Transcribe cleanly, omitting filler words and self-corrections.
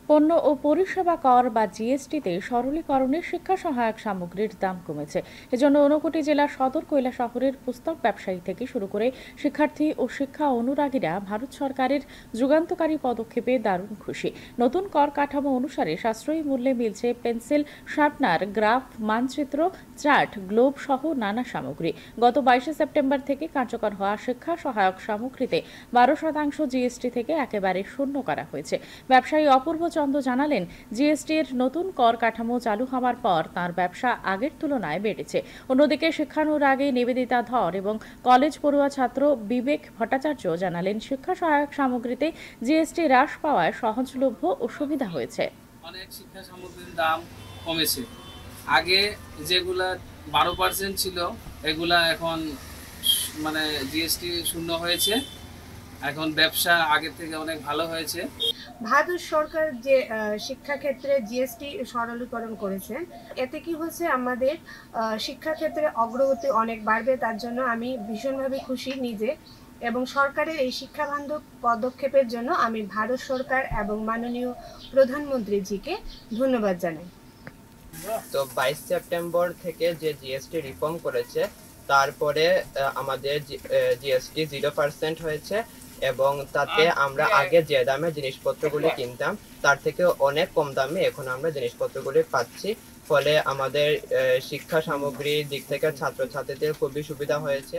পণ্য ও পরিষেবা কর বা জিএসটিতে সরলীকরণে শিক্ষা সহায়ক সামগ্রীর দাম কমেছে। এজন্য ঊনকোটি জেলার সদর কৈলা শহরের পুস্তক ব্যবসায়ী থেকে শুরু করে শিক্ষার্থী ও শিক্ষা অনুরাগীরা ভারত সরকারের যুগান্তকারী পদক্ষেপে দারুণ খুশি। নতুন কর কাঠামো অনুসারে সাশ্রয়ী মূল্যে মিলছে পেন্সিল, শার্পনার, গ্রাফ, মানচিত্র, চার্ট, গ্লোব সহ নানা সামগ্রী। গত 22 সেপ্টেম্বর থেকে কার্যকর হওয়া শিক্ষা সহায়ক সামগ্রীতে 12% জিএসটি থেকে একেবারে শূন্য করা হয়েছে। ব্যবসায়ী অপূর্ব চন্দ জানালেন, জিএসটির নতুন কর কাঠামো চালু হওয়ার পর তার ব্যবসা আগের তুলনায় বেড়েছে। অন্যদিকে শিক্ষানুরাগী নিবেদিতা ধর এবং কলেজ পড়ুয়া ছাত্র বিবেক ভট্টাচার্য জানালেন, শিক্ষা সহায়ক সামগ্রীতে জিএসটি হ্রাস পাওয়ায় সহজলভ্য ও সুবিধা হয়েছে। অনেক শিক্ষা সামগ্রীর দাম কমেছে। আগে যেগুলা 12% ছিল এগুলা এখন মানে জিএসটি শূন্য হয়েছে। এখন ব্যবসা আগের থেকে অনেক ভালো হয়েছে। ভারত সরকার যে শিক্ষাক্ষেত্রে জিএসটি সরলীকরণ করেছেন, এতে কি হচ্ছে আমাদের শিক্ষাক্ষেত্রে অগ্রগতি অনেক বাড়বে। তার জন্য আমি ভীষণভাবে খুশি নিজে, এবং সরকারের এই শিক্ষাবান্ধব পদক্ষেপের জন্য আমি ভারত সরকার এবং মাননীয় প্রধানমন্ত্রীজিকে ধন্যবাদ জানাই। তো 22 সেপ্টেম্বর থেকে যে জিএসটি রিফর্ম করেছে, তারপরে আমাদের জিএসটি 0% হয়েছে এবং তাতে আমরা আগে যে দামে জিনিসপত্রগুলি কিনতাম তার থেকে অনেক কম দামে এখন আমরা জিনিসপত্রগুলি পাচ্ছি। ফলে আমাদের শিক্ষা সামগ্রীর দিক থেকে ছাত্রছাত্রীদের খুবই সুবিধা হয়েছে।